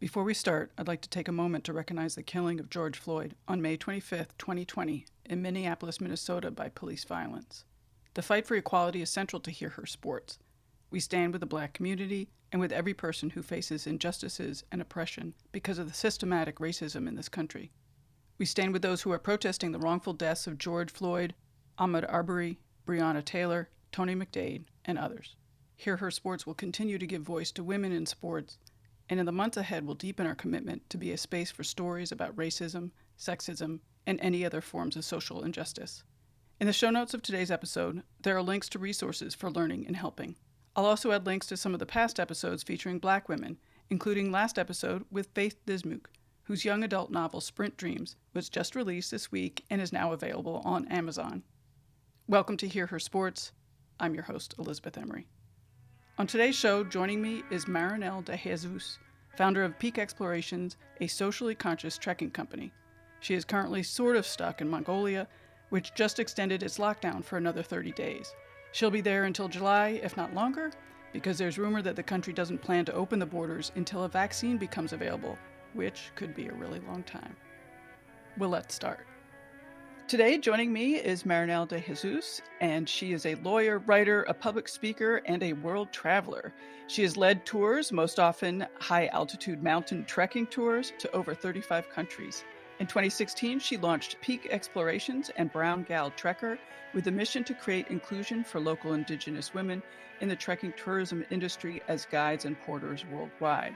Before we start, I'd like to take a moment to recognize the killing of George Floyd on May 25, 2020, in Minneapolis, Minnesota by police violence. The fight for equality is central to Hear Her Sports. We stand with the Black community and with every person who faces injustices and oppression because of the systematic racism in this country. We stand with those who are protesting the wrongful deaths of George Floyd, Ahmaud Arbery, Breonna Taylor, Tony McDade, and others. Hear Her Sports will continue to give voice to women in sports, and in the months ahead will deepen our commitment to be a space for stories about racism, sexism, and any other forms of social injustice. In the show notes of today's episode, there are links to resources for learning and helping. I'll also add links to some of the past episodes featuring Black women, including last episode with Faith Dismuke, whose young adult novel Sprint Dreams was just released this week and is now available on Amazon. Welcome to Hear Her Sports. I'm your host, Elizabeth Emery. On today's show, joining me is Marinel de Jesus, founder of Peak Explorations, a socially conscious trekking company. She is currently sort of stuck in Mongolia, which just extended its lockdown for another 30 days. She'll be there until July, if not longer, because there's rumor that the country doesn't plan to open the borders until a vaccine becomes available, which could be a really long time. Well, let's start. Today, joining me is Marinel de Jesus, and she is a lawyer, writer, a public speaker, and a world traveler. She has led tours, most often high-altitude mountain trekking tours, to over 35 countries. In 2016, she launched Peak Explorations and Brown Gal Trekker with a mission to create inclusion for local indigenous women in the trekking tourism industry as guides and porters worldwide.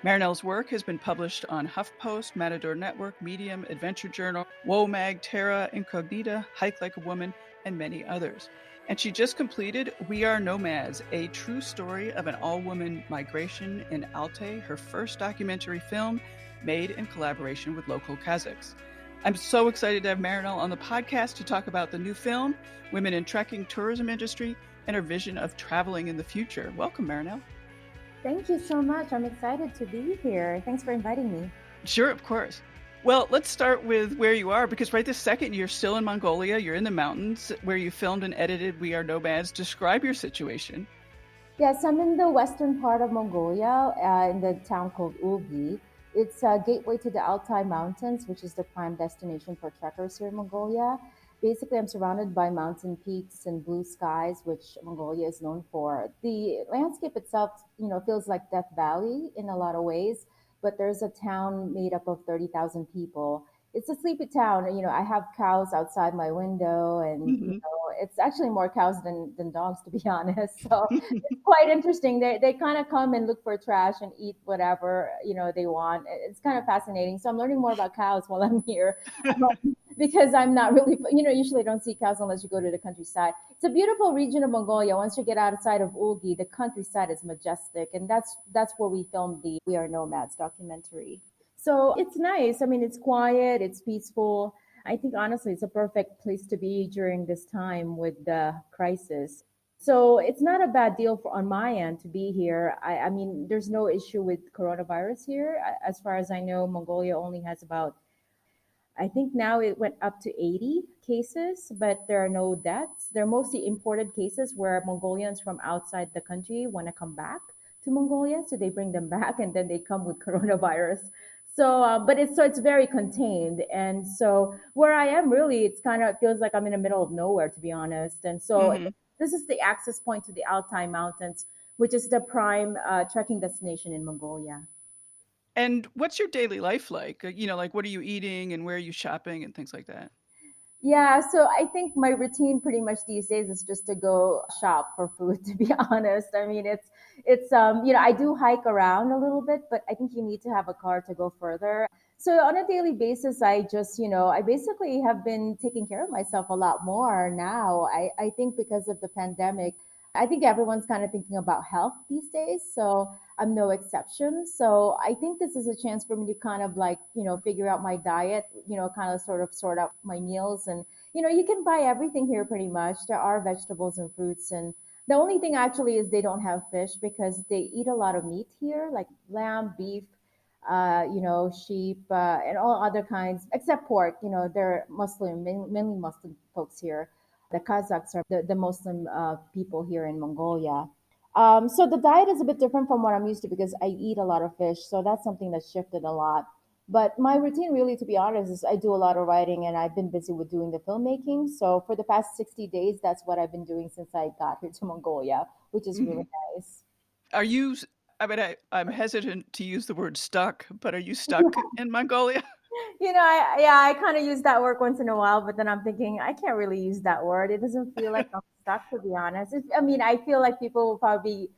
Marinel's work has been published on HuffPost, Matador Network, Medium, Adventure Journal, WOMAG, Terra Incognita, Hike Like a Woman, and many others. And she just completed We Are Nomads, a true story of an all-woman migration in Altai, her first documentary film made in collaboration with local Kazakhs. I'm so excited to have Marinel on the podcast to talk about the new film, Women in Trekking Tourism Industry, and her vision of traveling in the future. Welcome, Marinel. Thank you so much. I'm excited to be here. Thanks for inviting me. Sure, of course. Well, let's start with where you are, because right this second, you're still in Mongolia. You're in the mountains where you filmed and edited We Are Nomads. Describe your situation. Yes, I'm in the western part of Mongolia, in the town called Ulgi. It's a gateway to the Altai Mountains, which is the prime destination for trekkers here in Mongolia. Basically, I'm surrounded by mountain peaks and blue skies, which Mongolia is known for. The landscape itself, feels like Death Valley in a lot of ways, but there's a town made up of 30,000 people. It's a sleepy town. I have cows outside my window, and it's actually more cows than dogs, to be honest. So it's quite interesting. They kind of come and look for trash and eat whatever they want. It's kind of fascinating. So I'm learning more about cows while I'm here. Because I'm not really, usually I don't see cows unless you go to the countryside. It's a beautiful region of Mongolia. Once you get outside of Ulgi, the countryside is majestic. And that's where we filmed the We Are Nomads documentary. So it's nice. I mean, it's quiet, it's peaceful. I think honestly, it's a perfect place to be during this time with the crisis. So it's not a bad deal on my end to be here. I mean, there's no issue with coronavirus here. As far as I know, Mongolia only has about, I think now it went up to 80 cases, but there are no deaths. They're mostly imported cases where Mongolians from outside the country want to come back to Mongolia, so they bring them back and then they come with coronavirus. So, but it's very contained, and so where I am really, it's kind of feels like I'm in the middle of nowhere, to be honest. And so this is the access point to the Altai Mountains, which is the prime trekking destination in Mongolia. And what's your daily life like? Like what are you eating and where are you shopping and things like that? Yeah, so I think my routine pretty much these days is just to go shop for food, to be honest. I mean, it's I do hike around a little bit, but I think you need to have a car to go further. So on a daily basis, I just, I basically have been taking care of myself a lot more now. I think because of the pandemic, I think everyone's kind of thinking about health these days. So I'm no exception. So I think this is a chance for me to kind of like, figure out my diet, kind of sort of sort out my meals. And, you can buy everything here pretty much. There are vegetables and fruits. And the only thing actually is they don't have fish because they eat a lot of meat here, like lamb, beef, sheep, and all other kinds, except pork. They're Muslim, mainly Muslim folks here. The Kazakhs are the Muslim people here in Mongolia. So the diet is a bit different from what I'm used to because I eat a lot of fish. So that's something that shifted a lot. But my routine, really, to be honest, is I do a lot of writing and I've been busy with doing the filmmaking. So for the past 60 days, that's what I've been doing since I got here to Mongolia, which is really Mhm. nice. Are you I mean, I'm hesitant to use the word stuck, but are you stuck in Mongolia? I kind of use that word once in a while, but then I'm thinking I can't really use that word. It doesn't feel like I'm stuck, to be honest. I mean, I feel like people will probably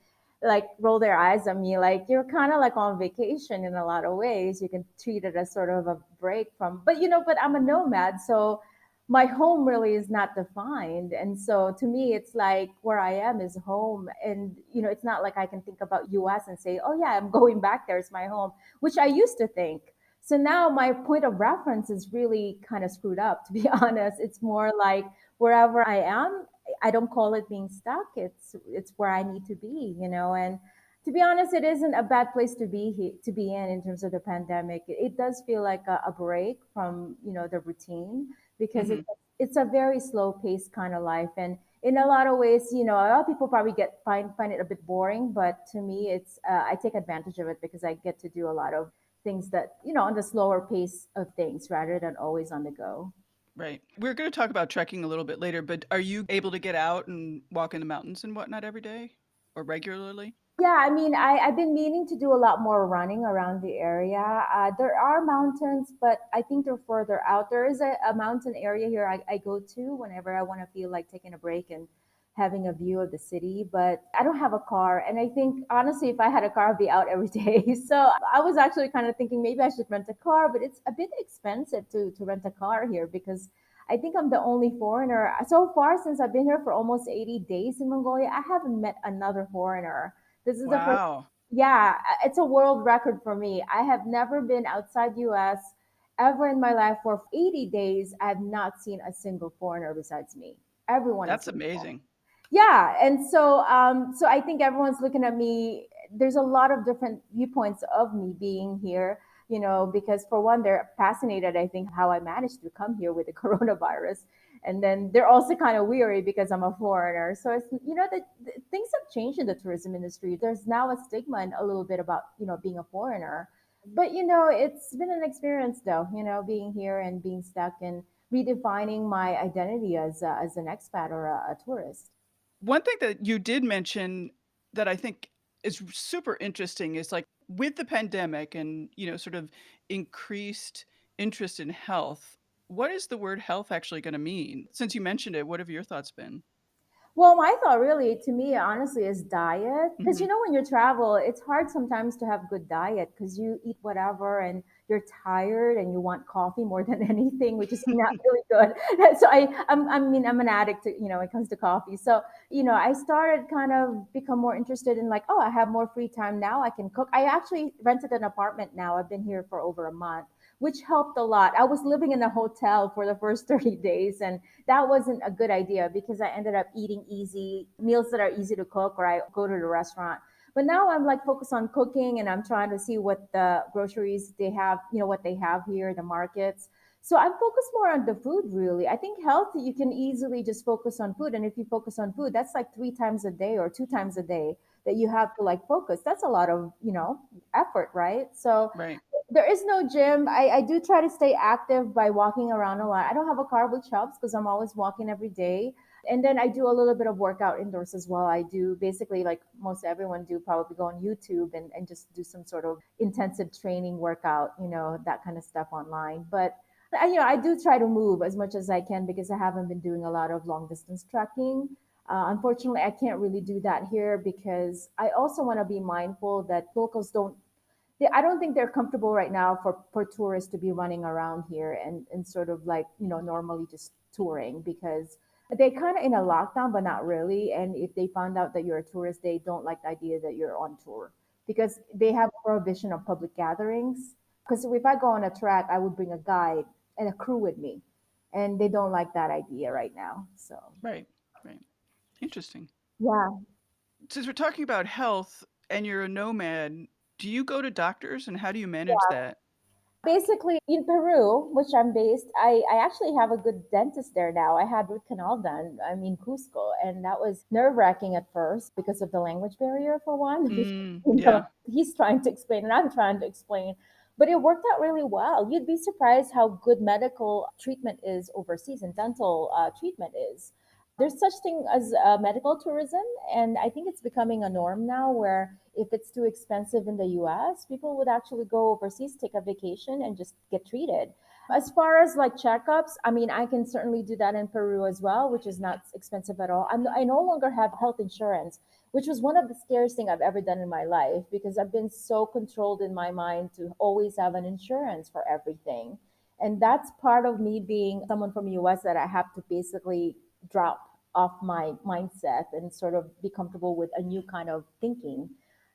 like roll their eyes at me, like you're kind of like on vacation in a lot of ways. You can treat it as sort of a break from, but I'm a nomad, so my home really is not defined, and so to me, it's like where I am is home, and it's not like I can think about U.S. and say, oh yeah, I'm going back there. It's my home, which I used to think. So now my point of reference is really kind of screwed up, to be honest. It's more like wherever I am, I don't call it being stuck. It's where I need to be, and to be honest, it isn't a bad place to be in terms of the pandemic. It does feel like a break from the routine because it's Mhm. it's a very slow paced kind of life, and in a lot of ways, a lot of people probably find it a bit boring, but to me, it's I take advantage of it because I get to do a lot of things that on the slower pace of things rather than always on the go. Right. We're gonna talk about trekking a little bit later, but are you able to get out and walk in the mountains and whatnot every day or regularly? Yeah, I mean, I've been meaning to do a lot more running around the area. There are mountains, but I think they're further out. There is a mountain area here I go to whenever I want to feel like taking a break and having a view of the city. But I don't have a car. And I think, honestly, if I had a car, I'd be out every day. So I was actually kind of thinking maybe I should rent a car, but it's a bit expensive to rent a car here because I think I'm the only foreigner. So far, since I've been here for almost 80 days in Mongolia, I haven't met another foreigner. This is the first. Wow. Yeah, it's a world record for me. I have never been outside US ever in my life for 80 days. I have not seen a single foreigner besides me. Everyone is That's local. amazing. Yeah, and so I think everyone's looking at me. There's a lot of different viewpoints of me being here, because for one, they're fascinated, I think, how I managed to come here with the coronavirus. And then they're also kind of weary because I'm a foreigner. So it's, things have changed in the tourism industry. There's now a stigma and a little bit about, being a foreigner. But, it's been an experience though, being here and being stuck and redefining my identity as an expat or a tourist. One thing that you did mention that I think is super interesting is like with the pandemic and, sort of increased interest in health, what is the word health actually going to mean? Since you mentioned it, what have your thoughts been? Well, my thought really, to me, honestly, is diet. Because Mhm. when you travel, it's hard sometimes to have good diet because you eat whatever and you're tired and you want coffee more than anything, which is not really good. So I mean, I'm an addict to, when it comes to coffee. So, I started kind of become more interested in like, oh, I have more free time now. I can cook. I actually rented an apartment now. I've been here for over a month, which helped a lot. I was living in a hotel for the first 30 days and that wasn't a good idea because I ended up eating easy meals that are easy to cook, or I go to the restaurant. But now I'm like focused on cooking and I'm trying to see what the groceries they have, what they have here, the markets. So I'm focused more on the food really. I think health, you can easily just focus on food. And if you focus on food, that's like 3 times a day or 2 times a day that you have to like focus. That's a lot of, effort, right? So Right. there is no gym. I do try to stay active by walking around a lot. I don't have a car which helps because I'm always walking every day. And then I do a little bit of workout indoors as well. I do basically like most everyone do probably go on YouTube and just do some sort of intensive training workout, that kind of stuff online. But I do try to move as much as I can because I haven't been doing a lot of long distance trekking. Unfortunately, I can't really do that here because I also want to be mindful that locals don't I don't think they're comfortable right now for tourists to be running around here and sort of like, normally just touring because they kind of in a lockdown, but not really. And if they found out that you're a tourist, they don't like the idea that you're on tour because they have a prohibition of public gatherings. Because if I go on a track, I would bring a guide and a crew with me. And they don't like that idea right now. So, Right. Right. Interesting. yeah. Since we're talking about health and you're a nomad, do you go to doctors and how do you manage that? Basically, in Peru, which I'm based, I actually have a good dentist there now. I had root canal done. I'm in Cusco, and that was nerve wracking at first because of the language barrier, for one. Because, Yeah. he's trying to explain and I'm trying to explain. But it worked out really well. You'd be surprised how good medical treatment is overseas and dental treatment is. There's such thing as medical tourism, and I think it's becoming a norm now where if it's too expensive in the US, people would actually go overseas, take a vacation, and just get treated. As far as like checkups, I mean, I can certainly do that in Peru as well, which is not expensive at all. I no longer have health insurance, which was one of the scariest thing I've ever done in my life because I've been so controlled in my mind to always have an insurance for everything. And that's part of me being someone from the US that I have to basically drop off my mindset and sort of be comfortable with a new kind of thinking.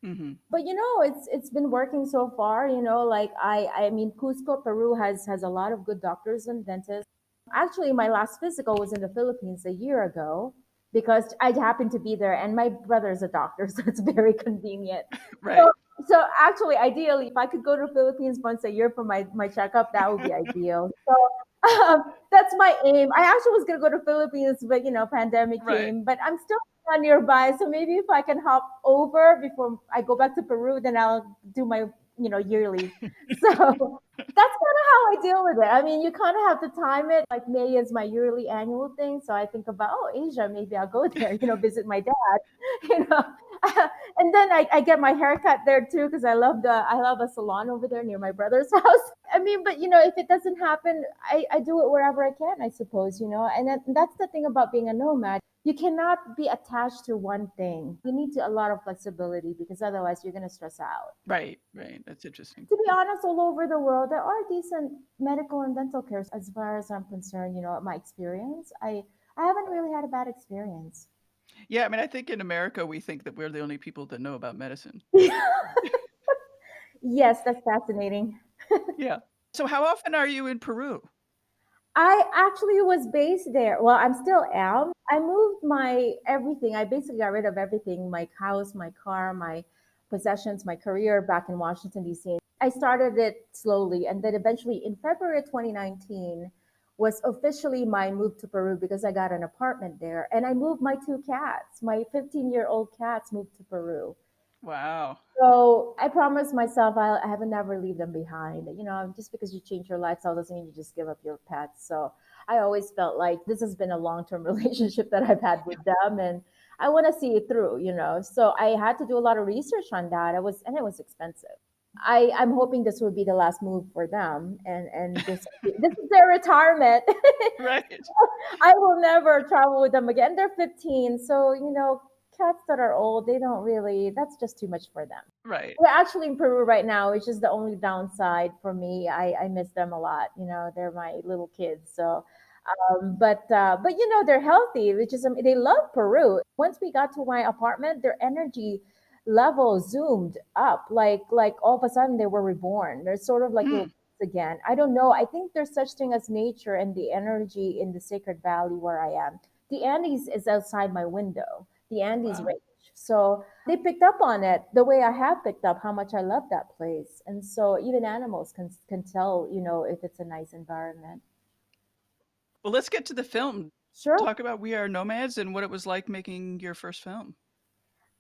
Hmm. But it's been working so far. Like I mean, Cusco, Peru has a lot of good doctors and dentists. Actually, my last physical was in the Philippines a year ago because I happened to be there, and my brother is a doctor, so it's very convenient. Right. So, so actually, ideally, if I could go to the Philippines once a year for my checkup, that would be ideal. So that's my aim. I actually was gonna go to Philippines, but pandemic Right. came. But I'm still not nearby, so maybe if I can hop over before I go back to Peru, then I'll do my yearly. So that's kind of how I deal with it. I mean, you kind of have to time it. Like May is my yearly annual thing, so I think about, oh, Asia, maybe I'll go there. Visit my dad. You know, and then I get my haircut there too because I love a salon over there near my brother's house. I mean, but if it doesn't happen, I do it wherever I can, I suppose. And that's the thing about being a nomad. You cannot be attached to one thing. You need a lot of flexibility because otherwise you're going to stress out. Right. Right. That's interesting. To be honest, all over the world, there are decent medical and dental cares as far as I'm concerned. My experience, I haven't really had a bad experience. Yeah. I mean, I think in America, we think that we're the only people that know about medicine. Yes, that's fascinating. Yeah. So, how often are you in Peru? I actually was based there. Well, I'm still am. I moved my everything. I basically got rid of everything, my house, my car, my possessions, my career back in Washington, D.C. I started it slowly. And then eventually in February 2019 was officially my move to Peru because I got an apartment there. And I moved my two cats. My 15-year-old cats moved to Peru. Wow. So I promised myself I will never leave them behind. Just because you change your lifestyle doesn't mean you just give up your pets. So I always felt like this has been a long-term relationship that I've had with them, and I want to see it through. So I had to do a lot of research on that. It was expensive. I'm hoping this will be the last move for them, and this is their retirement. Right. I will never travel with them again. They're 15, so cats that are old, they don't really. That's just too much for them. Right. We're actually in Peru right now, which is the only downside for me. I miss them a lot. They're my little kids. So, but they're healthy, which is they love Peru. Once we got to my apartment, their energy level zoomed up. Like all of a sudden they were reborn. They're sort of like little Hmm. kids again. I don't know. I think there's such thing as nature and the energy in the Sacred Valley where I am. The Andes is outside my window. The Andes Wow. range. So they picked up on it the way I have picked up how much I love that place. And so even animals can tell, if it's a nice environment. Well, let's get to the film. Sure. Talk about We Are Nomads and what it was like making your first film.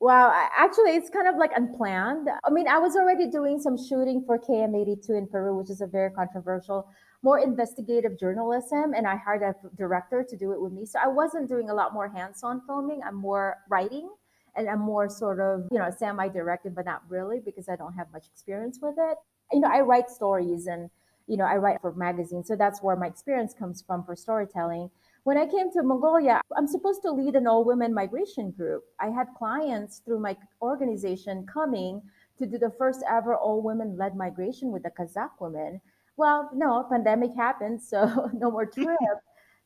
Well, actually, it's kind of like unplanned. I mean, I was already doing some shooting for KM82 in Peru, which is a very controversial, more investigative journalism, and I hired a director to do it with me. So I wasn't doing a lot more hands-on filming. I'm more writing, and I'm more sort of, semi-directed, but not really because I don't have much experience with it. I write stories and I write for magazines, so that's where my experience comes from for storytelling. When I came to Mongolia, I'm supposed to lead an all women migration group. I had clients through my organization coming to do the first ever all women led migration with the Kazakh women. Well, no, pandemic happened, so no more trip.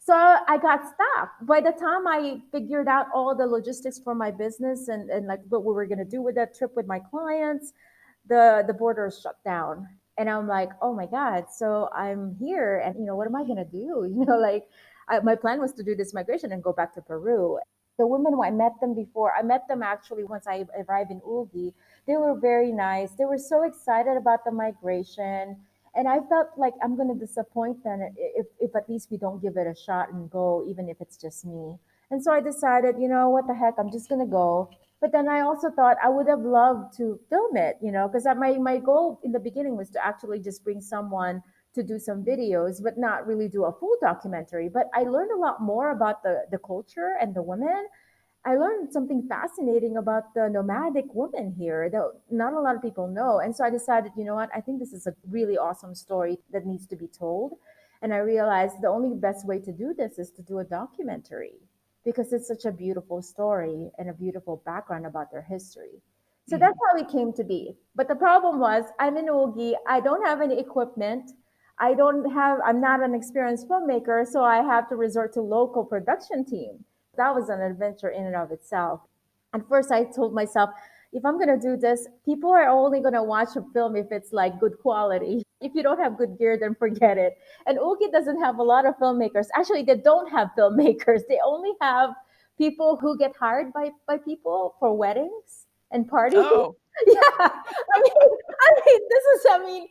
So I got stuck. By the time I figured out all the logistics for my business and like what we were gonna do with that trip with my clients, the borders shut down. And I'm like, oh my God. So I'm here and what am I gonna do? Like my plan was to do this migration and go back to Peru. The women, I met them before. I met them actually once I arrived in Ugi. They were very nice. They were so excited about the migration. And I felt like I'm going to disappoint them if at least we don't give it a shot and go, even if it's just me. And so I decided, what the heck, I'm just going to go. But then I also thought I would have loved to film it, because my goal in the beginning was to actually just bring someone to do some videos, but not really do a full documentary. But I learned a lot more about the culture and the women. I learned something fascinating about the nomadic woman here that not a lot of people know. And so I decided, you know what, I think this is a really awesome story that needs to be told. And I realized the only best way to do this is to do a documentary because it's such a beautiful story and a beautiful background about their history. So that's Hmm. how it came to be. But the problem was, I'm in Ogi, I don't have any equipment. I'm not an experienced filmmaker, so I have to resort to local production team. That was an adventure in and of itself. At first, I told myself, if I'm going to do this, people are only going to watch a film if it's like good quality. If you don't have good gear, then forget it. And Uki doesn't have a lot of filmmakers. Actually, they don't have filmmakers. They only have people who get hired by people for weddings and parties. Oh, Yeah, I mean,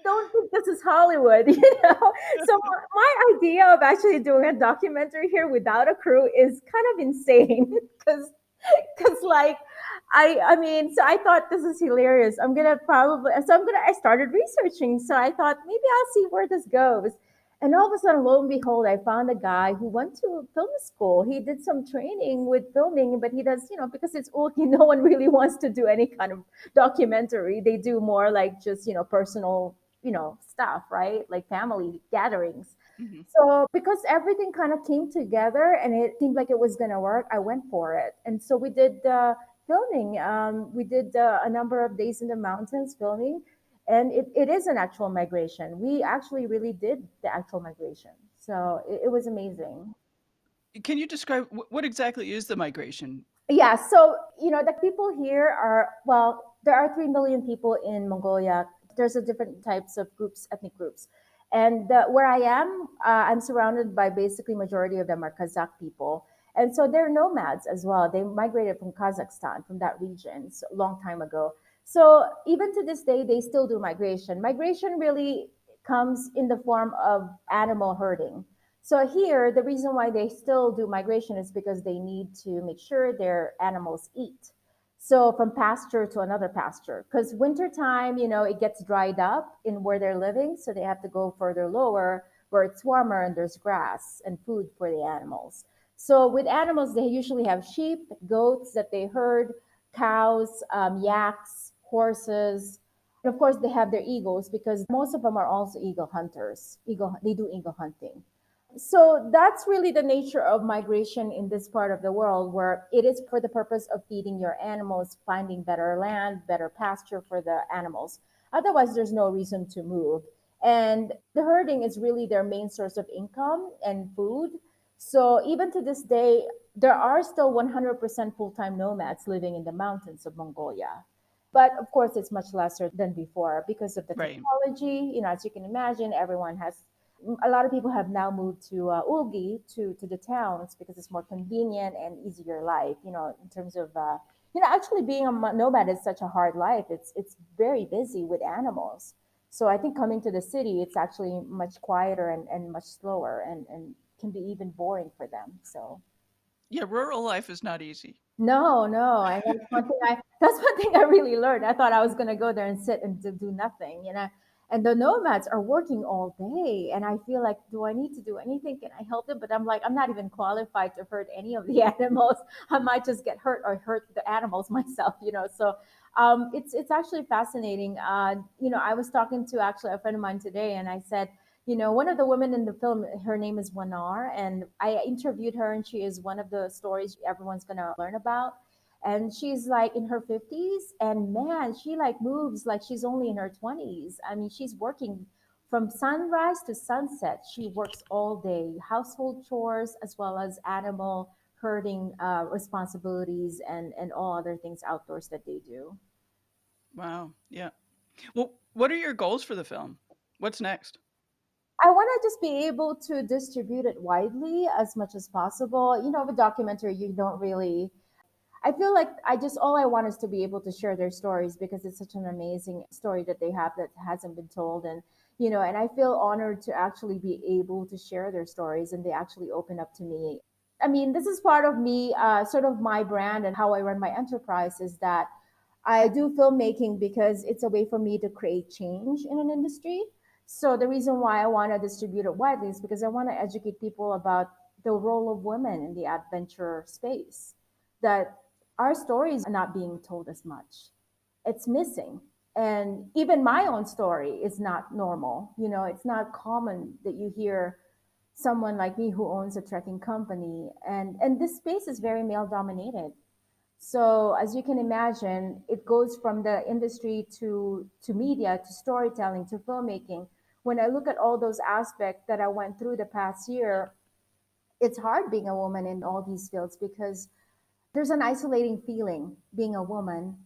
don't think this is Hollywood, So my idea of actually doing a documentary here without a crew is kind of insane because like I mean, so I thought this is hilarious. I started researching. So I thought maybe I'll see where this goes. And all of a sudden, lo and behold, I found a guy who went to film school. He did some training with filming, but he does, because it's Ulki, no one really wants to do any kind of documentary. They do more like just, personal, stuff, right? Like family gatherings. hmm. So because everything kind of came together and it seemed like it was going to work, I went for it. And so we did filming. We did a number of days in the mountains filming, and it is an actual migration. We actually really did the actual migration. So it was amazing. Can you describe what exactly is the migration? Yeah, so the people here are, well, there are 3 million people in Mongolia. There's a different types of groups, ethnic groups. And where I am, I'm surrounded by basically majority of them are Kazakh people. And so they're nomads as well. They migrated from Kazakhstan, from that region, so a long time ago. So even to this day, they still do migration. Migration really comes in the form of animal herding. So here, the reason why they still do migration is because they need to make sure their animals eat. So from pasture to another pasture, because wintertime, it gets dried up in where they're living, so they have to go further lower where it's warmer and there's grass and food for the animals. So with animals, they usually have sheep, goats that they herd, cows, yaks, horses. And of course, they have their eagles because most of them are also eagle hunters. They do eagle hunting. So that's really the nature of migration in this part of the world, where it is for the purpose of feeding your animals, finding better land, better pasture for the animals. Otherwise, there's no reason to move. And the herding is really their main source of income and food. So even to this day, there are still 100% full-time nomads living in the mountains of Mongolia. But of course, it's much lesser than before because of the Right. technology. As you can imagine, everyone has a lot of people have now moved to Ulgi, to the towns, because it's more convenient and easier life. In terms of actually being a nomad is such a hard life. It's very busy with animals. So I think coming to the city, it's actually much quieter and much slower and can be even boring for them. So Yeah, rural life is not easy. no, no. And that's one thing I really learned. I thought I was gonna go there and sit and do nothing. And the nomads are working all day, and I feel like, do I need to do anything? Can I help them? But I'm like, I'm not even qualified to hurt any of the animals. I might just get hurt or hurt the animals myself. So it's actually fascinating. I was talking to actually a friend of mine today, and I said, one of the women in the film, her name is Wanar, and I interviewed her, and she is one of the stories everyone's gonna learn about. And she's like in her 50s, and man, she like moves like she's only in her 20s. I mean, she's working from sunrise to sunset. She works all day, household chores as well as animal herding responsibilities and all other things outdoors that they do. Wow. Yeah. Well, what are your goals for the film? What's next? I want to just be able to distribute it widely as much as possible. With documentary, you don't really. I feel like I just all I want is to be able to share their stories because it's such an amazing story that they have that hasn't been told. And and I feel honored to actually be able to share their stories, and they actually open up to me. I mean, this is part of me, sort of my brand and how I run my enterprise is that I do filmmaking because it's a way for me to create change in an industry. So the reason why I want to distribute it widely is because I want to educate people about the role of women in the adventure space. That our stories are not being told as much. It's missing. And even my own story is not normal. It's not common that you hear someone like me who owns a trekking company, and this space is very male dominated. So as you can imagine, it goes from the industry to media to storytelling to filmmaking. When I look at all those aspects that I went through the past year, it's hard being a woman in all these fields because there's an isolating feeling being a woman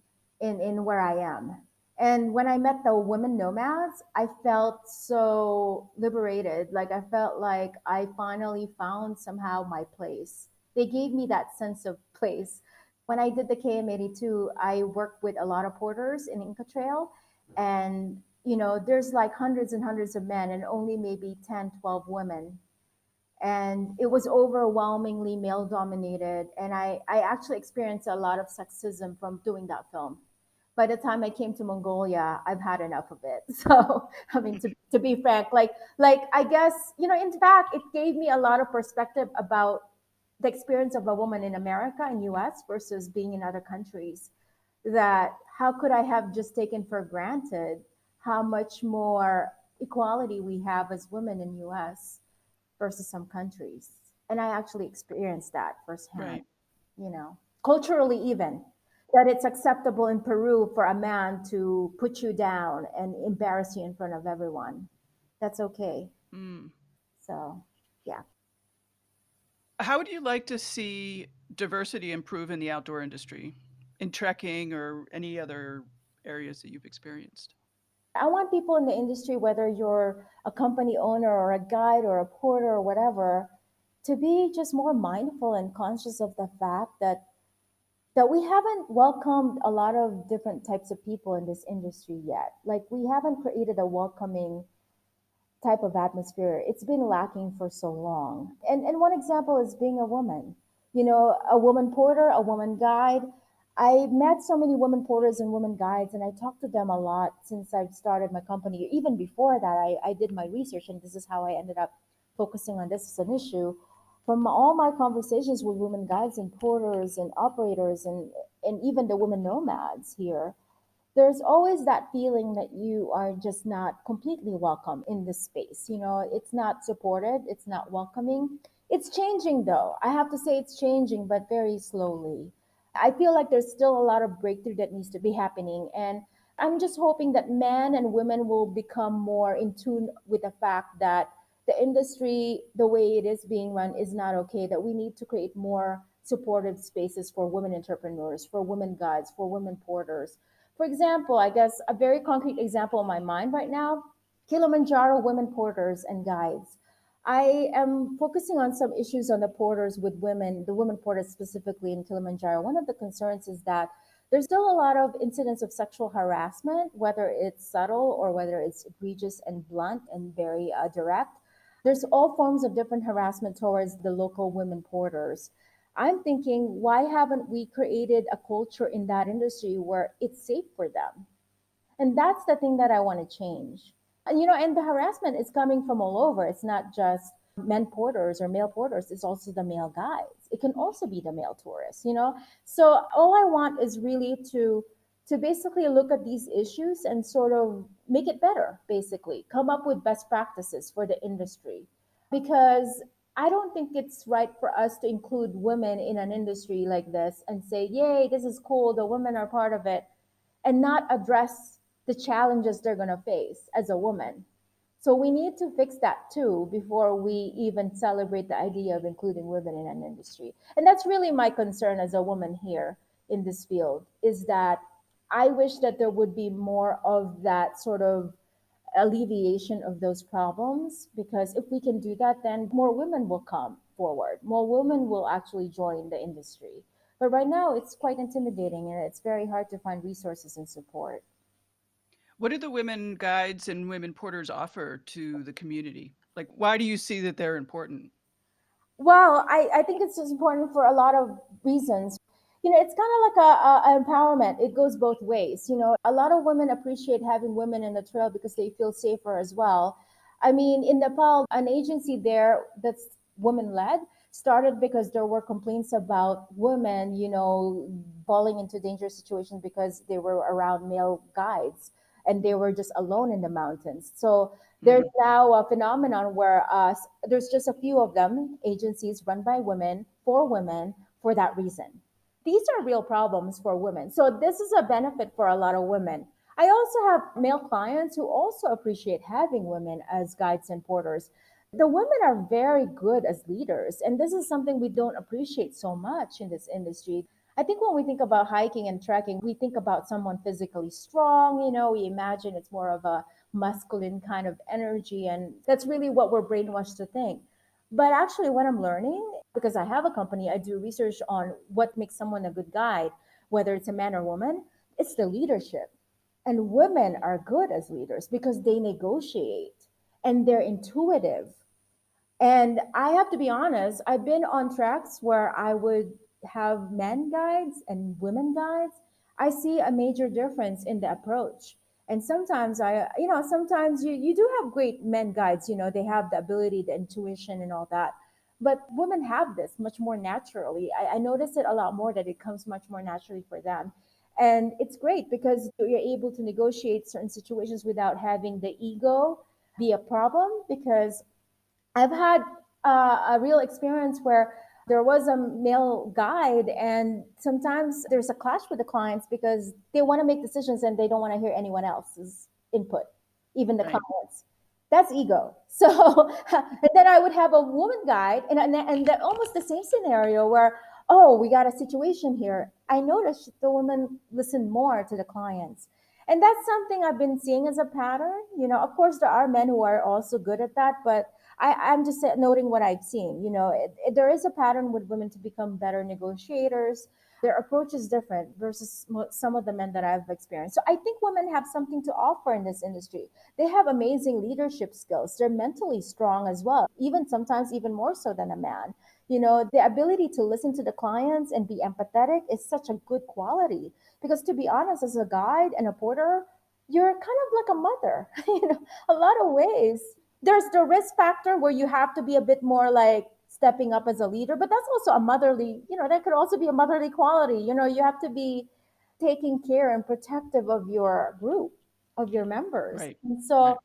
in where I am. And when I met the women nomads, I felt so liberated. Like I felt like I finally found somehow my place. They gave me that sense of place. When I did the KM82, I worked with a lot of porters in Inca Trail. And, there's like hundreds and hundreds of men and only maybe 10, 12 women, and it was overwhelmingly male dominated, and I actually experienced a lot of sexism from doing that film. By the time I came to Mongolia, I've had enough of it. So I mean, to be frank, like I guess, in fact it gave me a lot of perspective about the experience of a woman in America and US versus being in other countries. That how could I have just taken for granted how much more equality we have as women in US versus some countries. And I actually experienced that firsthand, Right. culturally, even that it's acceptable in Peru for a man to put you down and embarrass you in front of everyone. That's okay. Mm. So, yeah. How would you like to see diversity improve in the outdoor industry, in trekking or any other areas that you've experienced? I want people in the industry, whether you're a company owner or a guide or a porter or whatever, to be just more mindful and conscious of the fact that we haven't welcomed a lot of different types of people in this industry yet. Like we haven't created a welcoming type of atmosphere. It's been lacking for so long. And one example is being a woman. A woman porter, a woman guide. I met so many women porters and women guides, and I talked to them a lot since I've started my company. Even before that, I did my research, and this is how I ended up focusing on this as an issue. From all my conversations with women guides and porters and operators and even the women nomads here, there's always that feeling that you are just not completely welcome in this space. It's not supported, it's not welcoming. It's changing though. I have to say it's changing, but very slowly. I feel like there's still a lot of breakthrough that needs to be happening. And I'm just hoping that men and women will become more in tune with the fact that the industry, the way it is being run, is not okay, that we need to create more supportive spaces for women entrepreneurs, for women guides, for women porters. For example, I guess a very concrete example in my mind right now, Kilimanjaro women porters and guides. I am focusing on some issues on the porters with women, the women porters specifically in Kilimanjaro. One of the concerns is that there's still a lot of incidents of sexual harassment, whether it's subtle or whether it's egregious and blunt and very direct. There's all forms of different harassment towards the local women porters. I'm thinking, why haven't we created a culture in that industry where it's safe for them? And that's the thing that I want to change. And the harassment is coming from all over. It's not just men porters or male porters, it's also the male guides. It can also be the male tourists. So all I want is really to basically look at these issues and sort of make it better, basically. Come up with best practices for the industry. Because I don't think it's right for us to include women in an industry like this and say, yay, this is cool, the women are part of it, and not address the challenges they're going to face as a woman. So we need to fix that too before we even celebrate the idea of including women in an industry. And that's really my concern as a woman here in this field, is that I wish that there would be more of that sort of alleviation of those problems, because if we can do that, then more women will come forward, more women will actually join the industry. But right now, it's quite intimidating and it's very hard to find resources and support. What do the women guides and women porters offer to the community? Like, why do you see that they're important? Well, I think it's just important for a lot of reasons. It's kind of like a empowerment. It goes both ways. A lot of women appreciate having women in the trail because they feel safer as well. I mean, in Nepal, an agency there that's women led started because there were complaints about women, falling into dangerous situations because they were around male guides and they were just alone in the mountains. So there's Mhm. now a phenomenon where there's just a few of them, agencies run by women for that reason. These are real problems for women. So this is a benefit for a lot of women. I also have male clients who also appreciate having women as guides and porters. The women are very good as leaders, and this is something we don't appreciate so much in this industry. I think when we think about hiking and trekking, we think about someone physically strong. We imagine it's more of a masculine kind of energy, and that's really what we're brainwashed to think. But actually, what I'm learning, because I have a company, I do research on what makes someone a good guide, whether it's a man or woman, it's the leadership. And women are good as leaders because they negotiate and they're intuitive. And I have to be honest, I've been on tracks where I would have men guides and women guides. I see a major difference in the approach. And sometimes sometimes you do have great men guides, they have the ability, the intuition and all that. But women have this much more naturally. I notice it a lot more that it comes much more naturally for them. And it's great because you're able to negotiate certain situations without having the ego be a problem because I've had a real experience where there was a male guide, and sometimes there's a clash with the clients because they want to make decisions and they don't want to hear anyone else's input, even the Right. clients. That's ego. So, and then I would have a woman guide, and then almost the same scenario where, oh, we got a situation here. I noticed the women listen more to the clients. And that's something I've been seeing as a pattern. Of course, there are men who are also good at that, but I'm just noting what I've seen. There is a pattern with women to become better negotiators. Their approach is different versus some of the men that I've experienced. So I think women have something to offer in this industry. They have amazing leadership skills. They're mentally strong as well, even sometimes even more so than a man. The ability to listen to the clients and be empathetic is such a good quality. Because to be honest, as a guide and a porter, you're kind of like a mother, a lot of ways. There's the risk factor where you have to be a bit more like stepping up as a leader, but that's also a motherly, that could also be a motherly quality. You have to be taking care and protective of your group, of your members. Right. And so Right.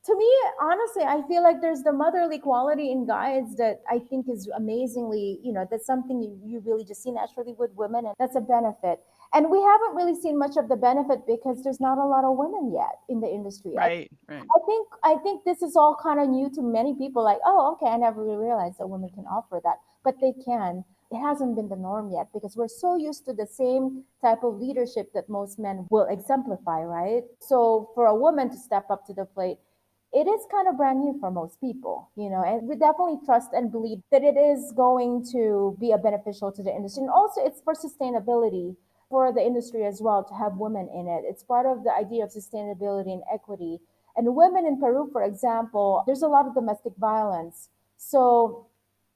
to me, honestly, I feel like there's the motherly quality in guides that I think is amazingly, that's something you really just see naturally with women, and that's a benefit. And we haven't really seen much of the benefit because there's not a lot of women yet in the industry. Right. Right. I think this is all kind of new to many people. Like, oh, okay, I never really realized that women can offer that, but they can. It hasn't been the norm yet because we're so used to the same type of leadership that most men will exemplify, right? So for a woman to step up to the plate, it is kind of brand new for most people, and we definitely trust and believe that it is going to be a beneficial to the industry. And also it's for sustainability for the industry as well to have women in it. It's part of the idea of sustainability and equity. And women in Peru, for example, there's a lot of domestic violence. So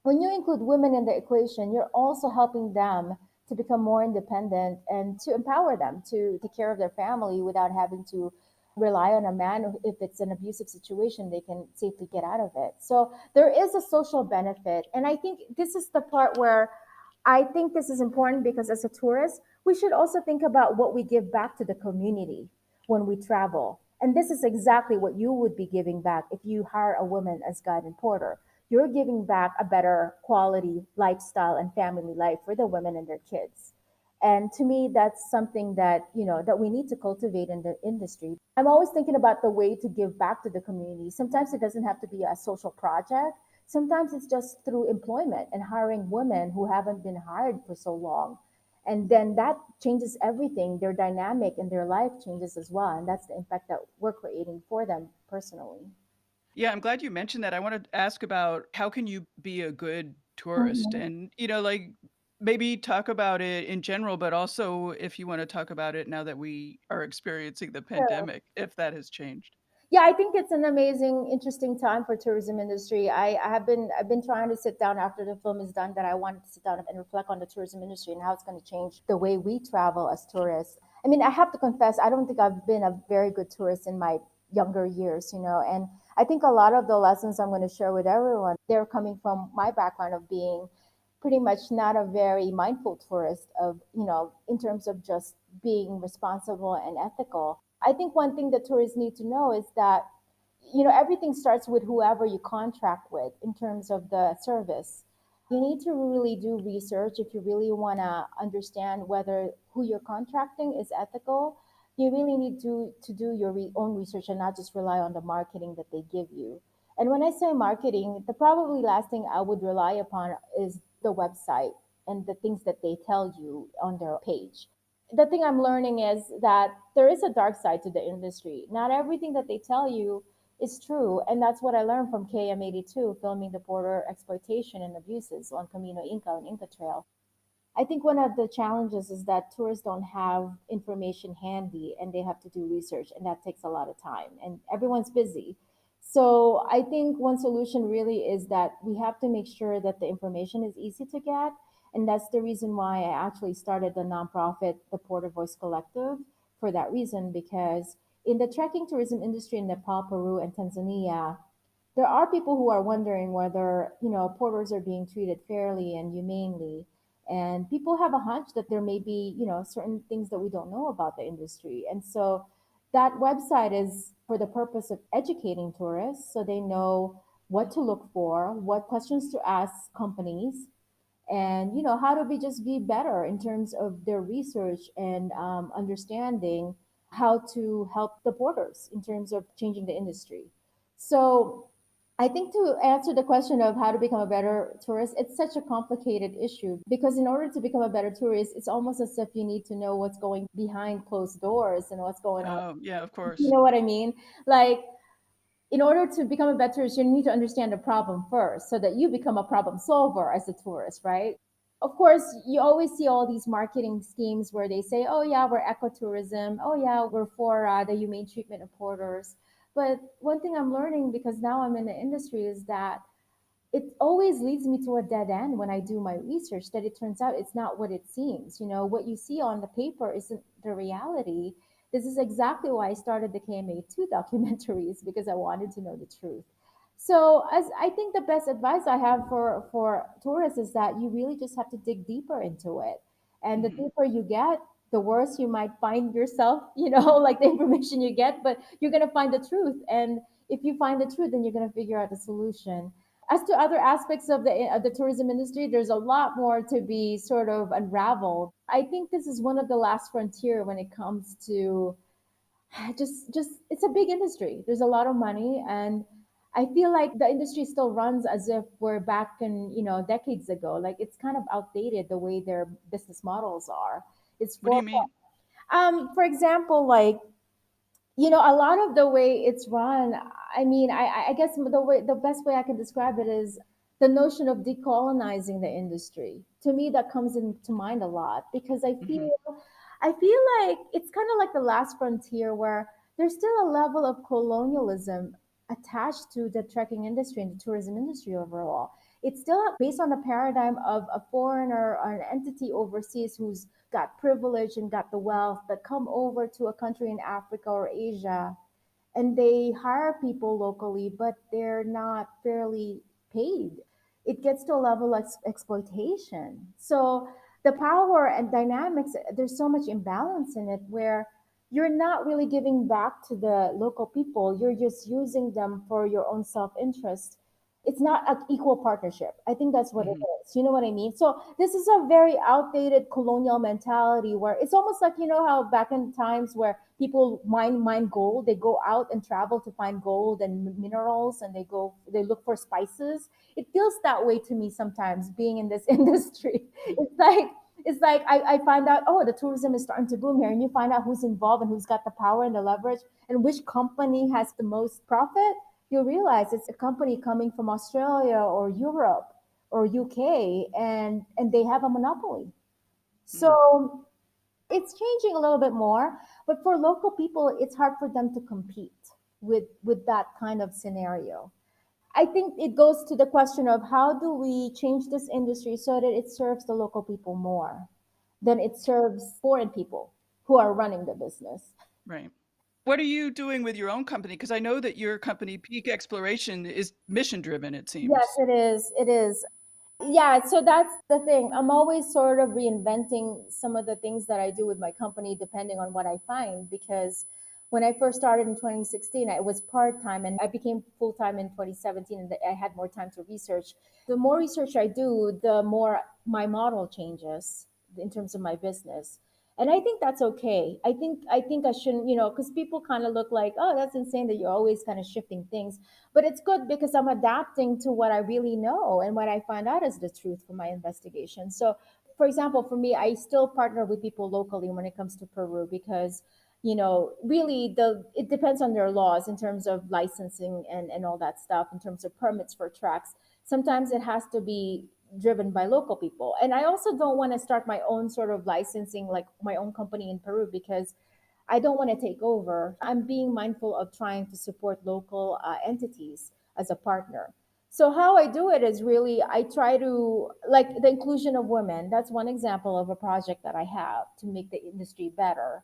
when you include women in the equation, you're also helping them to become more independent and to empower them to take care of their family without having to rely on a man. If it's an abusive situation, they can safely get out of it. So there is a social benefit. And I think this is the part where I think this is important because as a tourist, we should also think about what we give back to the community when we travel. And this is exactly what you would be giving back if you hire a woman as guide and porter. You're giving back a better quality lifestyle and family life for the women and their kids. And to me, that's something that we need to cultivate in the industry. I'm always thinking about the way to give back to the community. Sometimes it doesn't have to be a social project. Sometimes it's just through employment and hiring women who haven't been hired for so long. And then that changes everything. Their dynamic and their life changes as well. And that's the impact that we're creating for them personally. Yeah, I'm glad you mentioned that. I want to ask about how can you be a good tourist? Mhm. And, Maybe talk about it in general, but also if you wanna talk about it now that we are experiencing the Sure. pandemic, if that has changed. Yeah, I think it's an amazing, interesting time for tourism industry. I've been trying to sit down after the film is done that I wanted to sit down and reflect on the tourism industry and how it's going to change the way we travel as tourists. I mean, I have to confess, I don't think I've been a very good tourist in my younger years, and I think a lot of the lessons I'm going to share with everyone, they're coming from my background of being pretty much not a very mindful tourist of, in terms of just being responsible and ethical. I think one thing that tourists need to know is that, everything starts with whoever you contract with in terms of the service. You need to really do research if you really want to understand whether who you're contracting is ethical. You really need to do your own research and not just rely on the marketing that they give you. And when I say marketing, the probably last thing I would rely upon is the website and the things that they tell you on their page. The thing I'm learning is that there is a dark side to the industry. Not everything that they tell you is true. And that's what I learned from KM82, filming the border exploitation and abuses on Camino Inca and Inca Trail. I think one of the challenges is that tourists don't have information handy and they have to do research, and that takes a lot of time, and everyone's busy. So I think one solution really is that we have to make sure that the information is easy to get. And that's the reason why I actually started the nonprofit, the Porter Voice Collective, for that reason, because in the trekking tourism industry in Nepal, Peru, and Tanzania, there are people who are wondering whether porters are being treated fairly and humanely, and people have a hunch that there may be certain things that we don't know about the industry. And so that website is for the purpose of educating tourists so they know what to look for, what questions to ask companies, and how to be better in terms of their research and understanding how to help the porters in terms of changing the industry. So I think to answer the question of how to become a better tourist, it's such a complicated issue because in order to become a better tourist, it's almost as if you need to know what's going behind closed doors and what's going on. Oh, yeah, of You course. know what I mean? Like, in order to become a better tourist, you need to understand the problem first so that you become a problem solver as a tourist, right? Of course, you always see all these marketing schemes where they say, oh, yeah, we're ecotourism. Oh, yeah, we're for the humane treatment of porters. But one thing I'm learning because now I'm in the industry is that it always leads me to a dead end when I do my research, that it turns out it's not what it seems. What you see on the paper isn't the reality. This is exactly why I started the KMA2 documentaries because I wanted to know the truth. So, as I think the best advice I have for tourists is that you really just have to dig deeper into it. And the Mhm. deeper you get, the worse you might find yourself, like the information you get, but you're going to find the truth. And if you find the truth, then you're going to figure out the solution. As to other aspects of the tourism industry, there's a lot more to be sort of unraveled. I think this is one of the last frontier when it comes to just it's a big industry. There's a lot of money, and I feel like the industry still runs as if we're back in decades ago. Like it's kind of outdated the way their business models are. It's What do for you mean? for example, like a lot of the way it's run, I mean, I guess the best way I can describe it is the notion of decolonizing the industry. To me, that comes into mind a lot because Mhm. I feel like it's kind of like the last frontier where there's still a level of colonialism attached to the trekking industry and the tourism industry overall. It's still based on the paradigm of a foreigner or an entity overseas who's got privilege and got the wealth that come over to a country in Africa or Asia, and they hire people locally, but they're not fairly paid. It gets to a level of exploitation. So the power and dynamics, there's so much imbalance in it where you're not really giving back to the local people. You're just using them for your own self interest. It's not an equal partnership. I think that's what it Mhm. is. You know what I mean? So this is a very outdated colonial mentality where it's almost like how back in times where people mine gold, they go out and travel to find gold and minerals, and they look for spices. It feels that way to me sometimes being in this industry. It's like I find out, oh, the tourism is starting to boom here, and you find out who's involved and who's got the power and the leverage and which company has the most profit. You'll realize it's a company coming from Australia or Europe. or UK, and they have a monopoly. Hmm. So it's changing a little bit more, but for local people, it's hard for them to compete with that kind of scenario. I think it goes to the question of how do we change this industry so that it serves the local people more than it serves foreign people who are running the business. Right. What are you doing with your own company? Because I know that your company, Peak Exploration, is mission driven, it Yes, seems. it is. It is. Yeah, so that's the thing. I'm always sort of reinventing some of the things that I do with my company depending on what I find. Because when I first started in 2016, it was part time and I became full time in 2017, and I had more time to research. The more research I do, the more my model changes in terms of my business. And I think that's okay. I think I shouldn't, because people kind of look like, oh, that's insane that you're always kind of shifting things, but it's good because I'm adapting to what I really know and what I find out is the truth from my investigation. So, for example, for me, I still partner with people locally when it comes to Peru because, really it depends on their laws in terms of licensing and all that stuff, in terms of permits for tracks. Sometimes it has to be driven by local people. And I also don't want to start my own sort of licensing, like my own company in Peru, because I don't want to take over. I'm being mindful of trying to support local entities as a partner. So how I do it is really I try to like the inclusion of women. That's one example of a project that I have to make the industry better.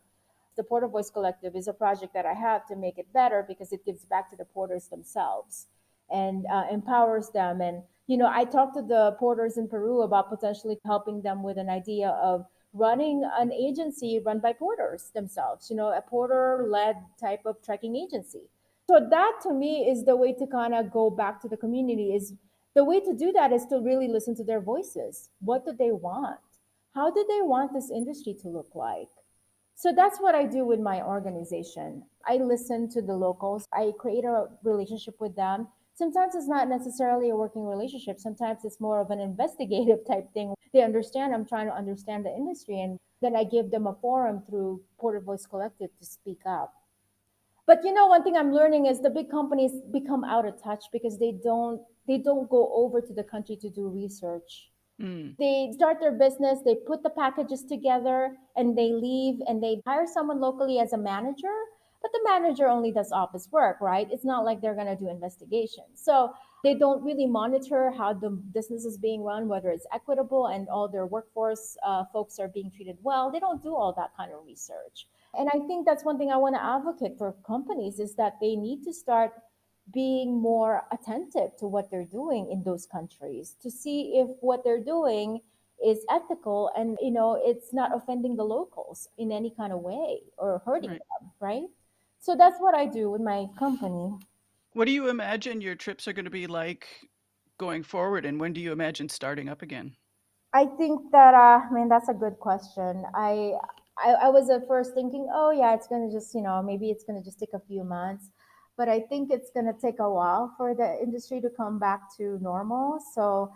The Porter Voice Collective is a project that I have to make it better because it gives back to the porters themselves and empowers them. And I talked to the porters in Peru about potentially helping them with an idea of running an agency run by porters themselves, a porter led type of trekking agency. So that to me is the way to kind of go back to the community. Is the way to do that is to really listen to their voices. What do they want? How do they want this industry to look like? So that's what I do with my organization. I listen to the locals. I create a relationship with them. Sometimes it's not necessarily a working relationship. Sometimes it's more of an investigative type thing. They understand I'm trying to understand the industry, and then I give them a forum through Porter Voice Collective to speak up. But one thing I'm learning is the big companies become out of touch because they don't go over to the country to do research. Mm. They start their business, they put the packages together, and they leave and they hire someone locally as a manager. But the manager only does office work, right? It's not like they're going to do investigations. So they don't really monitor how the business is being run, whether it's equitable and all their workforce folks are being treated well. They don't do all that kind of research. And I think that's one thing I want to advocate for companies is that they need to start being more attentive to what they're doing in those countries to see if what they're doing is ethical and it's not offending the locals in any kind of way or hurting Right. them, right? So that's what I do with my company. What do you imagine your trips are going to be like going forward, and when do you imagine starting up again? I think that I mean that's a good question. I was at first thinking, oh yeah, it's gonna just maybe it's gonna just take a few months, but I think it's gonna take a while for the industry to come back to normal. So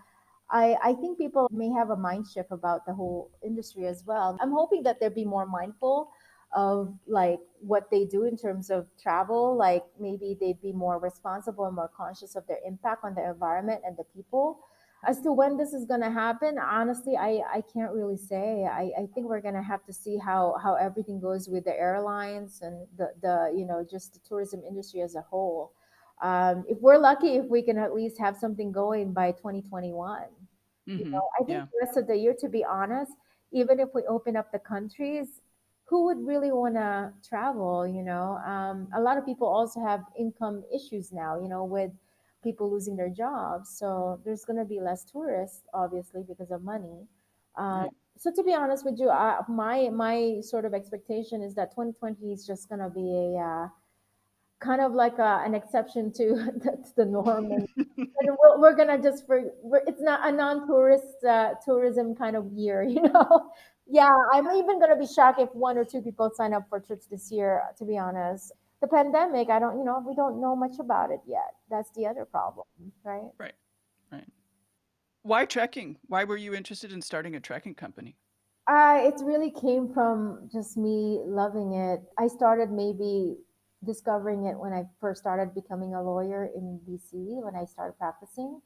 I think people may have a mind shift about the whole industry as well. I'm hoping that they'll be more mindful of like what they do in terms of travel. Like maybe they'd be more responsible and more conscious of their impact on the environment and the people. As to when this is going to happen, honestly, I can't really say. I think we're going to have to see how everything goes with the airlines and the just the tourism industry as a whole. If we're lucky, if we can at least have something going by 2021. Hmm. I think Yeah. the rest of the year, to be honest, even if we open up the countries, who would really want to travel? A lot of people also have income issues now, with people losing their jobs. So there's going to be less tourists, obviously, because of money. Um, Right. so to be honest with you, my sort of expectation is that 2020 is just going to be a kind of like an exception to the norm, and we're gonna just it's not a non-tourist tourism kind of year, Yeah, I'm even gonna be shocked if one or two people sign up for trips this year. To be honest, the pandemic, I don't, we don't know much about it yet. That's the other problem, right? Right. Right. Why trekking? Why were you interested in starting a trekking company? It really came from just me loving it. I started maybe discovering it when I first started becoming a lawyer in BC when I started practicing.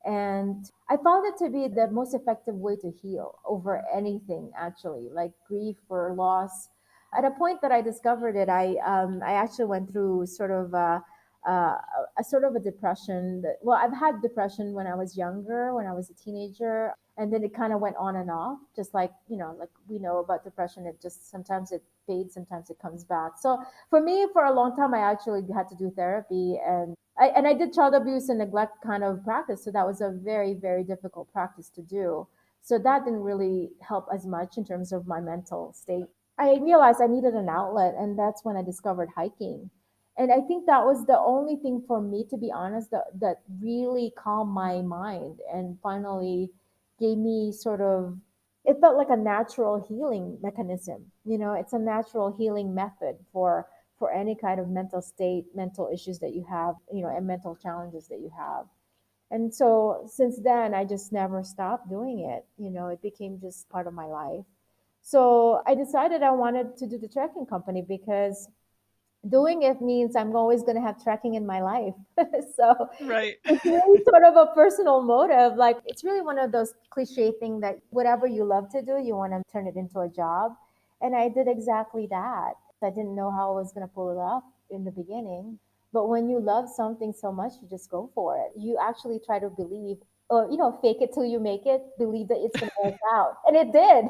And I found it to be the most effective way to heal over anything, actually, like grief or loss. At a point that I discovered it, I actually went through uh, a sort of a depression. Well, I've had depression when I was younger, when I was a teenager, and then it kind of went on and off, just like like we know about depression. It just sometimes it fades, sometimes it comes back. So for me, for a long time, I actually had to do therapy, and I did child abuse and neglect kind of practice. So that was a very, very difficult practice to do. So that didn't really help as much in terms of my mental state. I realized I needed an outlet, and that's when I discovered hiking. And I think that was the only thing for me, to be honest, that really calmed my mind and finally gave me sort of, it felt like a natural healing mechanism. It's a natural healing method for any kind of mental state, mental issues that you have, and mental challenges that you have. And so since then, I just never stopped doing it. It became just part of my life. So I decided I wanted to do the trekking company because doing it means I'm always going to have trekking in my life. So Right. it's really sort of a personal motive. Like it's really one of those cliche things that whatever you love to do, you want to turn it into a job. And I did exactly that. I didn't know how I was going to pull it off in the beginning. But when you love something so much, you just go for it. You actually try to believe, or fake it till you make it, believe that it's going to work out. And it did,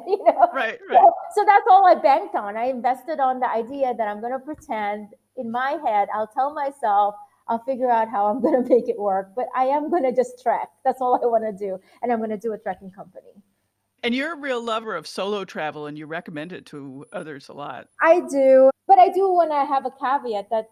Right, right. So that's all I banked on. I invested on the idea that I'm going to pretend in my head, I'll tell myself, I'll figure out how I'm going to make it work, but I am going to just trek. That's all I want to do. And I'm going to do a trekking company. And you're a real lover of solo travel and you recommend it to others a lot. I do, but I do want to have a caveat that,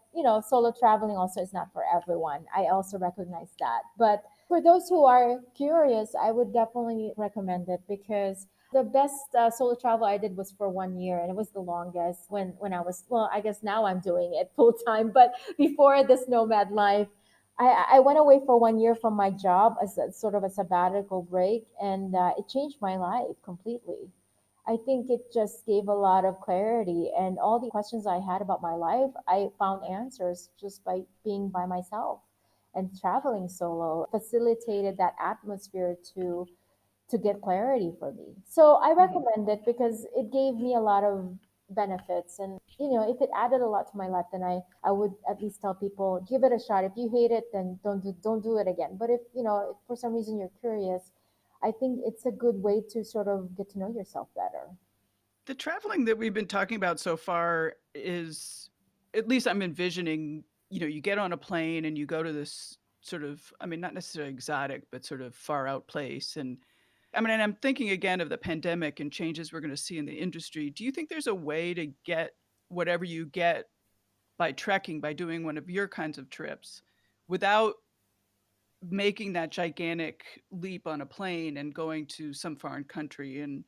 solo traveling also is not for everyone. I also recognize that. But for those who are curious, I would definitely recommend it because the best solo travel I did was for 1 year, and it was the longest when I was, well, I guess now I'm doing it full time, but before this nomad life, I went away for 1 year from my job as a, sort of a sabbatical break, and it changed my life completely. I think it just gave a lot of clarity, and all the questions I had about my life, I found answers just by being by myself. And traveling solo facilitated that atmosphere to get clarity for me. So I Mhm. recommend it because it gave me a lot of benefits, and if it added a lot to my life, then I would at least tell people, give it a shot. If you hate it, then don't do it again. But if for some reason you're curious, I think it's a good way to sort of get to know yourself better. The traveling that we've been talking about so far is, at least I'm envisioning, you get on a plane and you go to this sort of, I mean, not necessarily exotic, but sort of far out place. And I mean, and I'm thinking again of the pandemic and changes we're going to see in the industry. Do you think there's a way to get whatever you get by trekking, by doing one of your kinds of trips, without making that gigantic leap on a plane and going to some foreign country and,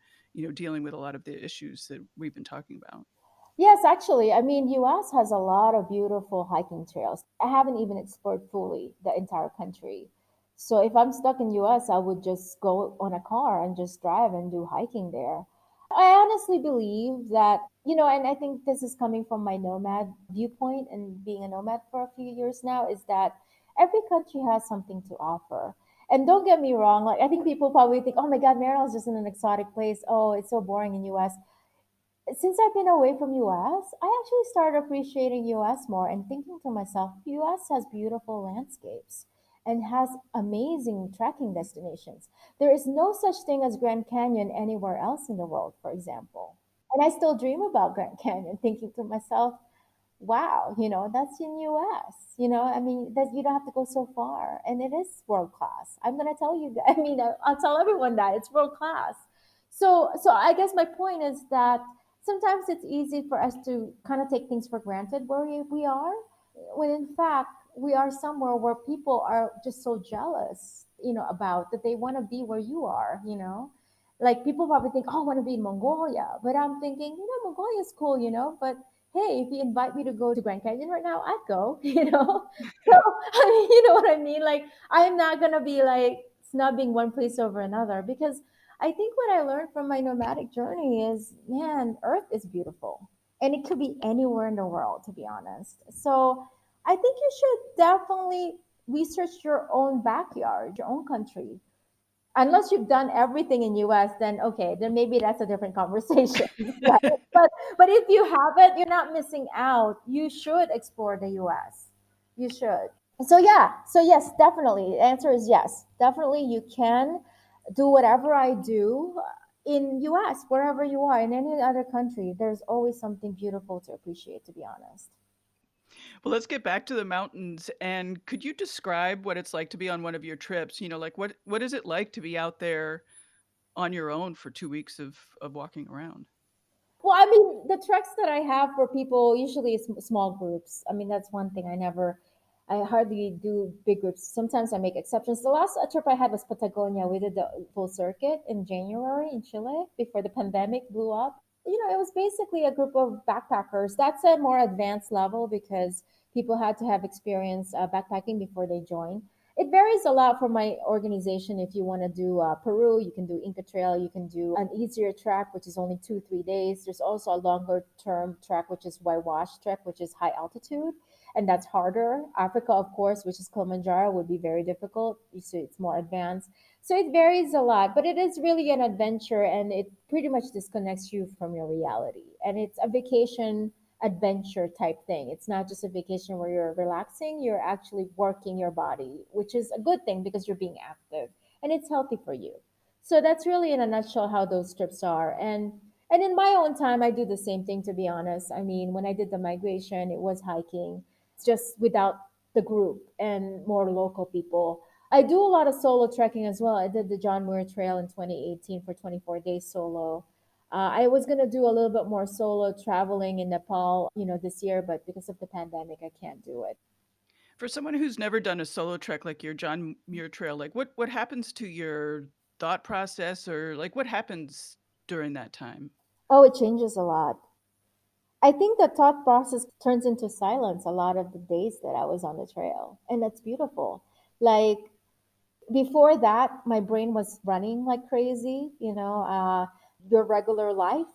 dealing with a lot of the issues that we've been talking about? Yes, actually, I mean, US has a lot of beautiful hiking trails. I haven't even explored fully the entire country. So if I'm stuck in US, I would just go on a car and just drive and do hiking there. I honestly believe that, and I think this is coming from my nomad viewpoint and being a nomad for a few years now, is that every country has something to offer. And don't get me wrong, like I think people probably think, oh my God, Marinel's just in an exotic place. Oh, it's so boring in US. Since I've been away from US, I actually started appreciating US more and thinking to myself, US has beautiful landscapes and has amazing trekking destinations. There is no such thing as Grand Canyon anywhere else in the world, for example. And I still dream about Grand Canyon, thinking to myself, wow, that's in US. I mean, that you don't have to go so far, and it is world class. I'm gonna tell you that. I mean, I'll tell everyone that it's world class. So I guess my point is that sometimes it's easy for us to kind of take things for granted where we are, when in fact we are somewhere where people are just so jealous, about that they want to be where you are, like people probably think, oh, I want to be in Mongolia, but I'm thinking, Mongolia is cool, but hey, if you invite me to go to Grand Canyon right now, I'd go, So, I mean, you know what I mean? Like, I'm not going to be like snubbing one place over another because I think what I learned from my nomadic journey is, man, Earth is beautiful. And it could be anywhere in the world, to be honest. So I think you should definitely. Research your own backyard, your own country. Unless you've done everything in US, then okay, then maybe that's a different conversation. Right? But if you haven't, you're not missing out. You should explore the US. You should. So yeah, so yes, definitely. The answer is yes. Definitely you can do whatever I do in US, wherever you are, in any other country. There's always something beautiful to appreciate, to be honest. Well, let's get back to the mountains. And could you describe what it's like to be on one of your trips? Like what is it like to be out there on your own for 2 weeks of walking around? Well, I mean, the treks that I have for people usually is small groups. I mean, that's one thing I hardly do big groups. Sometimes I make exceptions. The last trip I had was Patagonia. We did the full circuit in January in Chile before the pandemic blew up. It was basically a group of backpackers. That's a more advanced level because people had to have experience backpacking before they join. It varies a lot from my organization. If you want to do Peru, you can do Inca Trail. You can do an easier track, which is only 2, 3 days. There's also a longer term track, which is Waiwash trek, which is high altitude, and that's harder. Africa, of course, which is Kilimanjaro, would be very difficult. So it's more advanced. So it varies a lot, but it is really an adventure, and it pretty much disconnects you from your reality. And it's a vacation adventure type thing. It's not just a vacation where you're relaxing, you're actually working your body, which is a good thing because you're being active and it's healthy for you. So that's really in a nutshell how those trips are. And in my own time I do the same thing, to be honest. I mean, when I did the migration, it was hiking, just without the group and more local people. I do a lot of solo trekking as well. I did the John Muir Trail in 2018 for 24 days solo. I was gonna do a little bit more solo traveling in Nepal, this year, but because of the pandemic, I can't do it. For someone who's never done a solo trek like your John Muir Trail, like what happens to your thought process or like what happens during that time? Oh, it changes a lot. I think the thought process turns into silence a lot of the days that I was on the trail, and that's beautiful. Like before that, my brain was running like crazy. Your regular life,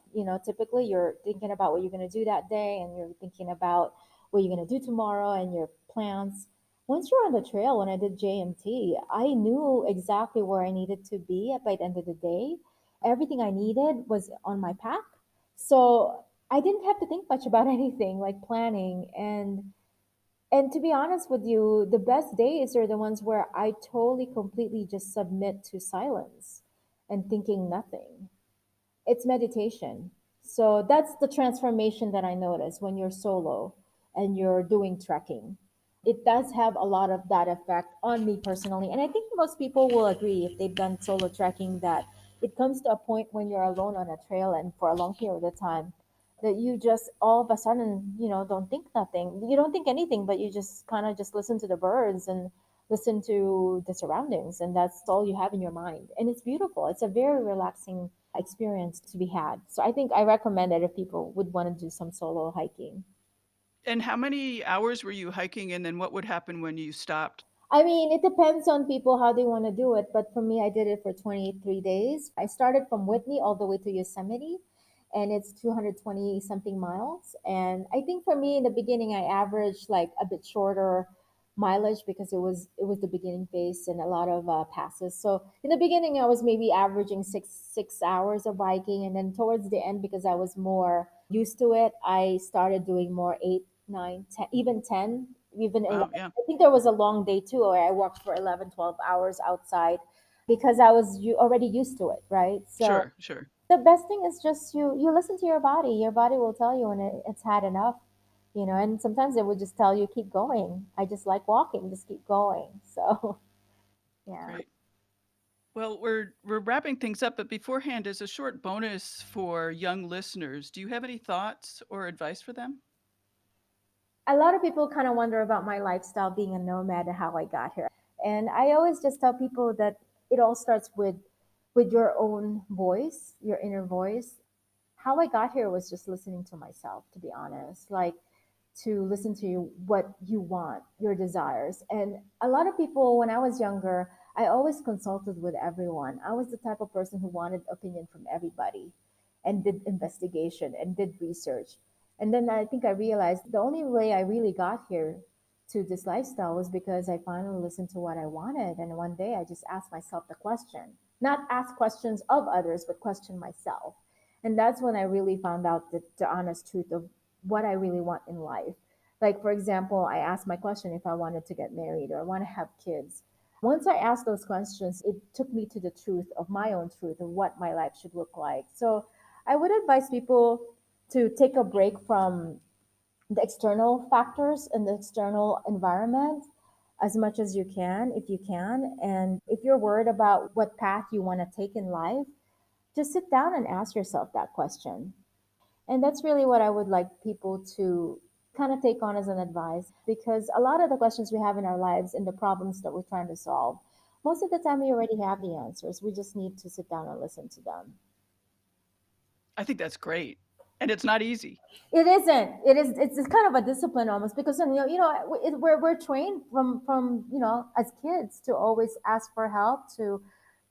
typically you're thinking about what you're going to do that day, and you're thinking about what you're going to do tomorrow and your plans. Once you're on the trail, when I did JMT, I knew exactly where I needed to be by the end of the day. Everything I needed was on my pack. So I didn't have to think much about anything like planning. And to be honest with you, the best days are the ones where I totally, completely just submit to silence and thinking nothing. It's meditation. So that's the transformation that I notice when you're solo and you're doing trekking. It does have a lot of that effect on me personally. And I think most people will agree if they've done solo trekking that it comes to a point when you're alone on a trail and for a long period of time that you just all of a sudden, don't think nothing. You don't think anything, but you just kind of just listen to the birds and listen to the surroundings, and that's all you have in your mind. And it's beautiful. It's a very relaxing experience to be had. So I think I recommend it if people would want to do some solo hiking. And how many hours were you hiking and then what would happen when you stopped? I mean, it depends on people how they want to do it. But for me, I did it for 23 days. I started from Whitney all the way to Yosemite, and it's 220 something miles. And I think for me in the beginning, I averaged like a bit shorter mileage because it was the beginning phase and a lot of passes. So in the beginning, I was maybe averaging six hours of biking, and then towards the end, because I was more used to it, I started doing more 8, 9, 10, even 10, even Wow, 11. yeah. I think there was a long day too where I walked for 11, 12 hours outside because I was already used to it, right? So Sure, sure. the best thing is just you listen to your body. Your body will tell you when it's had enough, and sometimes it would just tell you keep going. I just like walking, just keep going. So yeah. Great. Well, we're wrapping things up, but beforehand, as a short bonus for young listeners, do you have any thoughts or advice for them? A lot of people kind of wonder about my lifestyle being a nomad and how I got here. And I always just tell people that it all starts with your own voice, your inner voice. How I got here was just listening to myself, to be honest. Like to listen to what you want, your desires. And a lot of people, when I was younger, I always consulted with everyone. I was the type of person who wanted opinion from everybody and did investigation and did research. And then I think I realized the only way I really got here to this lifestyle was because I finally listened to what I wanted. And one day I just asked myself the question, not ask questions of others, but question myself. And that's when I really found out the honest truth of what I really want in life. Like, for example, I asked my question if I wanted to get married or I want to have kids. Once I asked those questions, it took me to the truth of my own truth of what my life should look like. So I would advise people to take a break from the external factors and the external environment as much as you can, if you can. And if you're worried about what path you want to take in life, just sit down and ask yourself that question. And that's really what I would like people to kind of take on as an advice because a lot of the questions we have in our lives and the problems that we're trying to solve, most of the time we already have the answers. We just need to sit down and listen to them. I think that's great. And it's not easy. It isn't. It is. It's kind of a discipline almost because we're trained from as kids to always ask for help to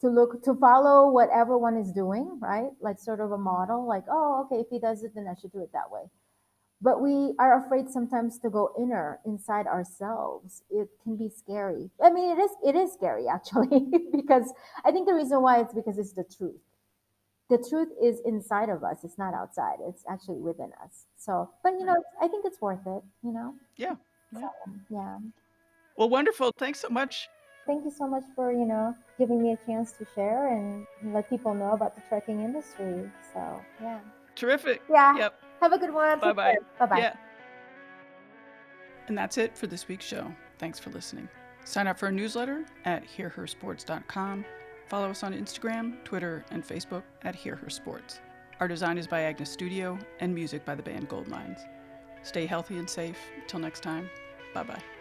look to follow what everyone is doing, right? Like sort of a model, like oh okay, if he does it, then I should do it that way. But we are afraid sometimes to go inner inside ourselves. It can be scary. I mean, it is scary actually because I think the reason why it's because it's the truth. The truth is inside of us. It's not outside. It's actually within us. So, but Right. I think it's worth it. Yeah. So, Yeah. yeah. Well, wonderful. Thanks so much. Thank you so much for, giving me a chance to share and let people know about the trekking industry. So, yeah. Terrific. Yeah. Yep. Have a good one. Bye Take care. bye. Bye bye. Yeah. And that's it for this week's show. Thanks for listening. Sign up for a newsletter at hearhersports.com. Follow us on Instagram, Twitter, and Facebook at hearhersports. Our design is by Agnes Studio and music by the band Goldmines. Stay healthy and safe. Until next time, bye bye.